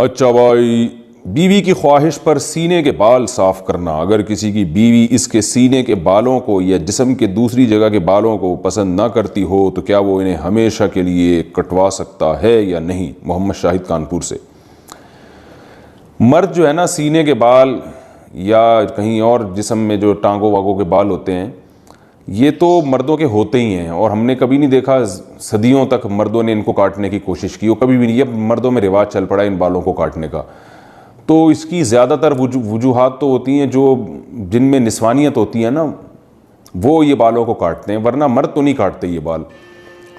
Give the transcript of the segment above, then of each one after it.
اچھا بھائی، بیوی کی خواہش پر سینے کے بال صاف کرنا۔ اگر کسی کی بیوی اس کے سینے کے بالوں کو یا جسم کے دوسری جگہ کے بالوں کو پسند نہ کرتی ہو تو کیا وہ انہیں ہمیشہ کے لیے کٹوا سکتا ہے یا نہیں؟ محمد شاہد کانپور سے۔ مرد جو ہے نا، سینے کے بال یا کہیں اور جسم میں جو ٹانگوں واگوں کے بال ہوتے ہیں، یہ تو مردوں کے ہوتے ہی ہیں، اور ہم نے کبھی نہیں دیکھا صدیوں تک مردوں نے ان کو کاٹنے کی کوشش کی، اور کبھی بھی نہیں۔ یہ مردوں میں رواج چل پڑا ہے ان بالوں کو کاٹنے کا۔ تو اس کی زیادہ تر وجوہات تو ہوتی ہیں جو جن میں نسوانیت ہوتی ہے نا، وہ یہ بالوں کو کاٹتے ہیں، ورنہ مرد تو نہیں کاٹتے یہ بال،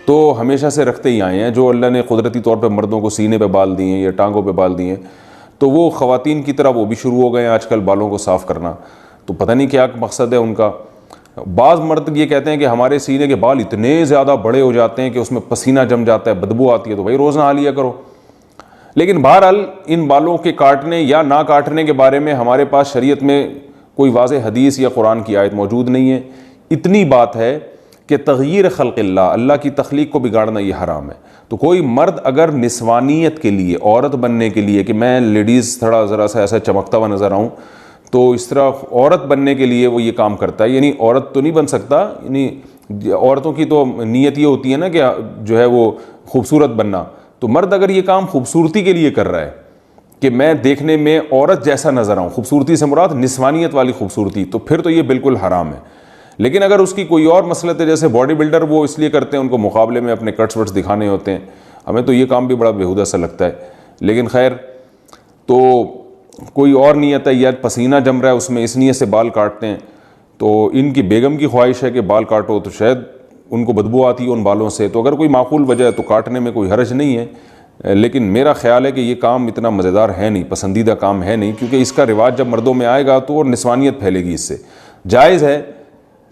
تو ہمیشہ سے رکھتے ہی آئے ہیں۔ جو اللہ نے قدرتی طور پہ مردوں کو سینے پہ بال دیے ہیں یا ٹانگوں پہ بال دیے ہیں، تو وہ خواتین کی طرح وہ بھی شروع ہو گئے ہیں آج کل بالوں کو صاف کرنا۔ تو پتہ نہیں کیا مقصد ہے ان کا۔ بعض مرد یہ کہتے ہیں کہ ہمارے سینے کے بال اتنے زیادہ بڑے ہو جاتے ہیں کہ اس میں پسینہ جم جاتا ہے، بدبو آتی ہے، تو بھائی روز نہا لیا کرو۔ لیکن بہرحال ان بالوں کے کاٹنے یا نہ کاٹنے کے بارے میں ہمارے پاس شریعت میں کوئی واضح حدیث یا قرآن کی آیت موجود نہیں ہے۔ اتنی بات ہے کہ تغییر خلق اللہ کی تخلیق کو بگاڑنا یہ حرام ہے۔ تو کوئی مرد اگر نسوانیت کے لیے، عورت بننے کے لیے، کہ میں لیڈیز تھوڑا ذرا سا ایسا چمکتا ہوا نظر آؤں، تو اس طرح عورت بننے کے لیے وہ یہ کام کرتا ہے، یعنی عورت تو نہیں بن سکتا، یعنی عورتوں کی تو نیت یہ ہوتی ہے نا کہ جو ہے وہ خوبصورت بننا، تو مرد اگر یہ کام خوبصورتی کے لیے کر رہا ہے کہ میں دیکھنے میں عورت جیسا نظر آؤں، خوبصورتی سے مراد نسوانیت والی خوبصورتی، تو پھر تو یہ بالکل حرام ہے۔ لیکن اگر اس کی کوئی اور مسئلہ ہے، جیسے باڈی بلڈر وہ اس لیے کرتے ہیں، ان کو مقابلے میں اپنے کٹس وٹس دکھانے ہوتے ہیں، ہمیں تو یہ کام بھی بڑا بیہودہ سا لگتا ہے۔ لیکن خیر، تو کوئی اور نیت ہے یا پسینہ جم رہا ہے اس میں، اس نیت سے بال کاٹتے ہیں، تو ان کی بیگم کی خواہش ہے کہ بال کاٹو، تو شاید ان کو بدبو آتی ہے ان بالوں سے، تو اگر کوئی معقول وجہ ہے تو کاٹنے میں کوئی حرج نہیں ہے۔ لیکن میرا خیال ہے کہ یہ کام اتنا مزیدار ہے نہیں، پسندیدہ کام ہے نہیں، کیونکہ اس کا رواج جب مردوں میں آئے گا تو اور نسوانیت پھیلے گی اس سے۔ جائز ہے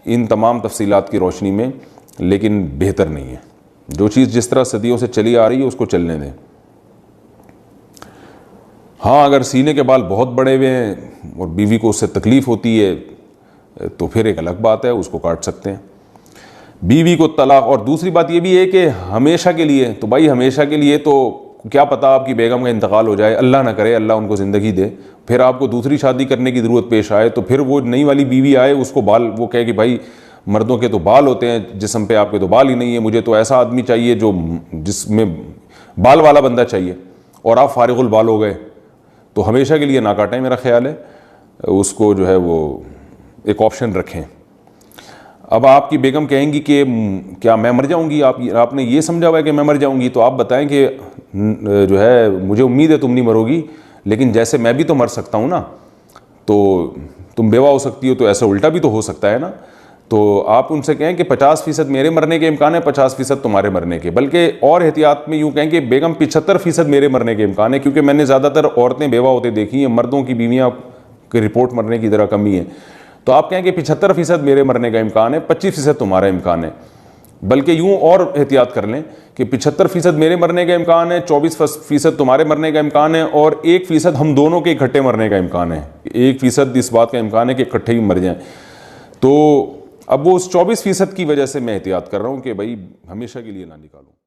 ان تمام تفصیلات کی روشنی میں، لیکن بہتر نہیں ہے۔ جو چیز جس طرح صدیوں سے چلی آ رہی ہے اس کو چلنے دیں۔ ہاں، اگر سینے کے بال بہت بڑے ہوئے ہیں اور بیوی کو اس سے تکلیف ہوتی ہے تو پھر ایک الگ بات ہے، اس کو کاٹ سکتے ہیں۔ بیوی کو طلاق، اور دوسری بات یہ بھی ہے کہ ہمیشہ کے لیے، تو بھائی ہمیشہ کے لیے تو کیا پتہ آپ کی بیگم کا انتقال ہو جائے، اللہ نہ کرے، اللہ ان کو زندگی دے، پھر آپ کو دوسری شادی کرنے کی ضرورت پیش آئے، تو پھر وہ نئی والی بیوی آئے، اس کو بال، وہ کہے کہ بھائی مردوں کے تو بال ہوتے ہیں جسم پہ، آپ کے تو بال ہی نہیں ہیں، مجھے تو ایسا آدمی چاہیے جو جس میں بال والا بندہ چاہیے، اور آپ فارغ البال ہو گئے، تو ہمیشہ کے لیے نہ کاٹیں، میرا خیال ہے اس کو جو ہے وہ ایک آپشن رکھیں۔ اب آپ کی بیگم کہیں گی کہ کیا میں مر جاؤں گی، آپ نے یہ سمجھا ہوا ہے کہ میں مر جاؤں گی، تو آپ بتائیں کہ جو ہے مجھے امید ہے تم نہیں مرو گی، لیکن جیسے میں بھی تو مر سکتا ہوں نا، تو تم بیوہ ہو سکتی ہو، تو ایسا الٹا بھی تو ہو سکتا ہے نا۔ تو آپ ان سے کہیں کہ 50% میرے مرنے کے امکان ہے، 50% تمہارے مرنے کے، بلکہ اور احتیاط میں یوں کہیں کہ بیگم 75% میرے مرنے کے امکان ہے، کیونکہ میں نے زیادہ تر عورتیں بیوہ ہوتے دیکھی ہیں، مردوں کی بیویاں کی رپورٹ مرنے کی ذرا کمی ہے۔ تو آپ کہیں کہ 75% میرے مرنے کا امکان ہے، 25% تمہارا امکان ہے، بلکہ یوں اور احتیاط کر لیں کہ 75% میرے مرنے کا امکان ہے، 24% تمہارے مرنے کا امکان ہے، اور 1% ہم دونوں کے اکٹھے مرنے کا امکان ہے۔ 1% اس بات کا امکان ہے کہ اکٹھے ہی مر جائیں۔ تو اب وہ اس 24% کی وجہ سے میں احتیاط کر رہا ہوں کہ بھائی ہمیشہ کے لیے نہ نکالوں۔